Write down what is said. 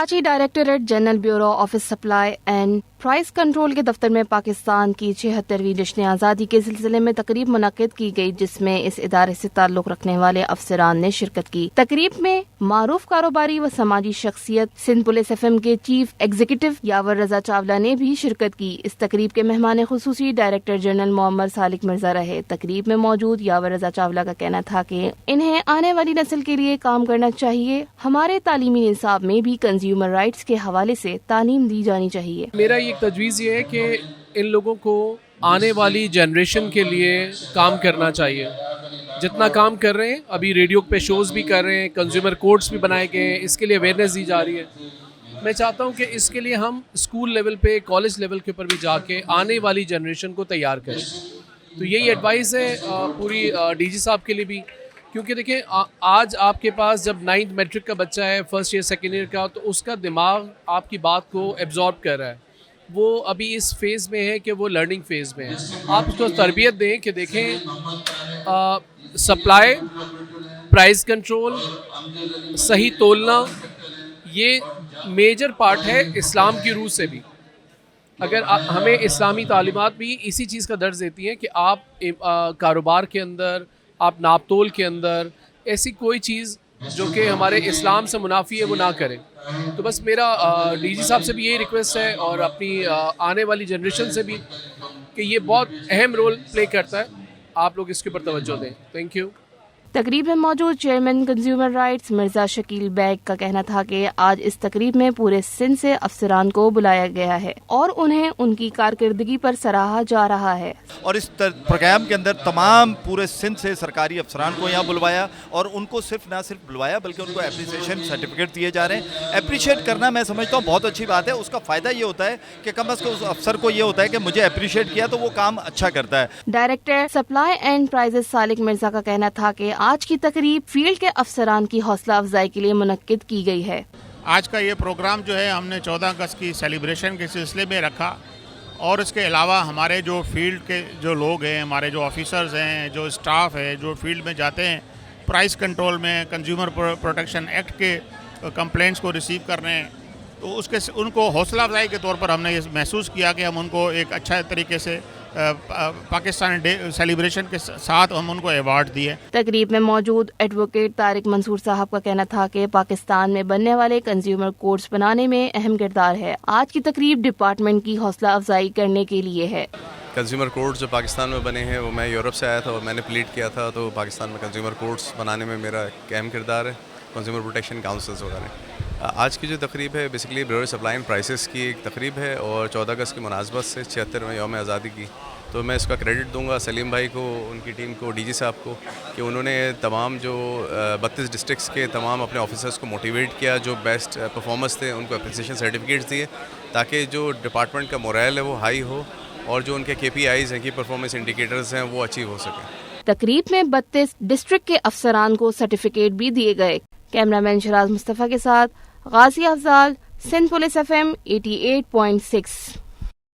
Karachi directorate general bureau office supply and price control کے دفتر میں پاکستان کی 76ویں جشن آزادی کے سلسلے میں تقریب منعقد کی گئی، جس میں اس ادارے سے تعلق رکھنے والے افسران نے شرکت کی۔ تقریب میں معروف کاروباری و سماجی شخصیت سندھ پولیس ایف ایم کے چیف ایگزیکٹو یاور رضا چاولہ نے بھی شرکت کی۔ اس تقریب کے مہمان خصوصی ڈائریکٹر جنرل محمد سالک مرزا رہے۔ تقریب میں موجود یاور رضا چاولہ کا کہنا تھا کہ انہیں آنے والی نسل کے لیے کام کرنا چاہیے۔ ہمارے تعلیمی نصاب میں بھی کنزیومر رائٹس کے حوالے سے تعلیم دی جانی چاہیے۔ میرا ایک تجویز یہ ہے کہ ان لوگوں کو آنے والی جنریشن کے لیے کام کرنا چاہیے، جتنا کام کر رہے ہیں۔ ابھی ریڈیو پہ شوز بھی کر رہے ہیں، کنزیومر کوڈز بھی بنائے گئے ہیں، اس کے لیے اویئرنیس دی جا رہی ہے۔ میں چاہتا ہوں کہ اس کے لیے ہم اسکول لیول پہ، کالج لیول کے اوپر بھی جا کے آنے والی جنریشن کو تیار کریں۔ تو یہی ایڈوائز ہے پوری ڈی جی صاحب کے لیے بھی، کیونکہ دیکھیں آج آپ کے پاس جب 9th میٹرک کا بچہ ہے، فرسٹ ایئر سیکنڈ ایئر کا، تو اس کا دماغ آپ کی بات کو ایبزارب کر رہا ہے۔ وہ ابھی اس فیز میں ہے کہ وہ لرننگ فیز میں ہے۔ آپ اس کو تربیت دیں کہ دیکھیں سپلائی، پرائز کنٹرول، صحیح تولنا، یہ میجر پارٹ ہے اسلام کی روح سے بھی۔ اگر ہمیں اسلامی تعلیمات بھی اسی چیز کا درس دیتی ہیں کہ آپ کاروبار کے اندر، آپ ناپ تول کے اندر ایسی کوئی چیز جو کہ ہمارے اسلام سے منافی ہے وہ نہ کریں۔ تو بس میرا ڈی جی صاحب سے بھی یہی ریکویسٹ ہے اور اپنی آنے والی جنریشن سے بھی کہ یہ بہت اہم رول پلے کرتا ہے، آپ لوگ اس کے اوپر توجہ دیں۔ Thank you. تقریب میں موجود chairman consumer rights Mirza Shakeel Baig کا کہنا تھا کہ آج اس تقریب میں پورے سندھ سے افسران کو بلایا گیا ہے اور انہیں ان کی کارکردگی پر سراہا جا رہا ہے۔ اور اس پروگرام کے اندر تمام پورے سندھ سے سرکاری افسران کو یہاں بلوایا اور ان کو نہ صرف بلوایا بلکہ ان کو اپریسیشن سرٹیفکیٹ دیے جا رہے ہیں۔ اپریشیٹ کرنا میں سمجھتا ہوں بہت اچھی بات ہے۔ اس کا فائدہ یہ ہوتا ہے کہ کم از کم اس افسر کو یہ ہوتا ہے کہ مجھے اپریشیٹ کیا تو وہ کام اچھا کرتا ہے۔ ڈائریکٹر سپلائی اینڈ پرائزز سالک مرزا کا کہنا تھا کہ آج کی تقریب فیلڈ کے افسران کی حوصلہ افزائی کے لیے منعقد کی گئی ہے۔ آج کا یہ پروگرام جو ہے ہم نے 14 اگست کی سیلیبریشن کے سلسلے میں رکھا، اور اس کے علاوہ ہمارے جو فیلڈ کے جو لوگ ہیں، ہمارے جو آفیسرز ہیں، جو اسٹاف ہے، جو فیلڈ میں جاتے ہیں پرائز کنٹرول میں، کنزیومر پروٹیکشن ایکٹ کے کمپلینٹس کو ریسیو کرنے ہیں، تو ان کو حوصلہ افزائی کے طور پر ہم نے یہ محسوس کیا کہ ہم ان کو ایک اچھا طریقے سے پاکستان ڈے سیلیبریشن کے ساتھ ہم ان کو ایوارڈ دیے۔ تقریب میں موجود ایڈوکیٹ طارق منصور صاحب کا کہنا تھا کہ پاکستان میں بننے والے کنزیومر کوڈز بنانے میں اہم کردار ہے۔ آج کی تقریب ڈپارٹمنٹ کی حوصلہ افزائی کرنے کے لیے ہے۔ کنزیومر کوڈز جو پاکستان میں بنے ہیں وہ میں یورپ سے آیا تھا اور میں نے پلیٹ کیا تھا، تو پاکستان میں کنزیومر کوڈز بنانے میں میرا ایک اہم کردار ہے، کنزیومر پروٹیکشن کاؤنسلز وغیرہ۔ آج کی جو تقریب ہے basically bureau supply and prices کی ایک تقریب ہے، اور 14 اگست کی مناسبت سے 76ویں یوم آزادی کی، تو میں اس کا کریڈٹ دوں گا سلیم بھائی کو، ان کی ٹیم کو، ڈی جی صاحب کو، کہ انہوں نے تمام جو 32 ڈسٹرکٹس کے تمام اپنے آفیسرز کو موٹیویٹ کیا، جو بیسٹ پرفارمرز تھے ان کو اپریسیشن سرٹیفکیٹس دیے، تاکہ جو ڈپارٹمنٹ کا مورائل ہے وہ ہائی ہو اور جو ان کے KPIs ہیں، کی پرفارمنس انڈیکیٹرز ہیں، وہ اچیو ہو سکیں۔ تقریب میں 32 ڈسٹرکٹ کے افسران کو سرٹیفکیٹ بھی دیے گئے۔ کیمرہ مین شراز مصطفیٰ کے ساتھ غازی افضال، سندھ پولیس FM 88.6۔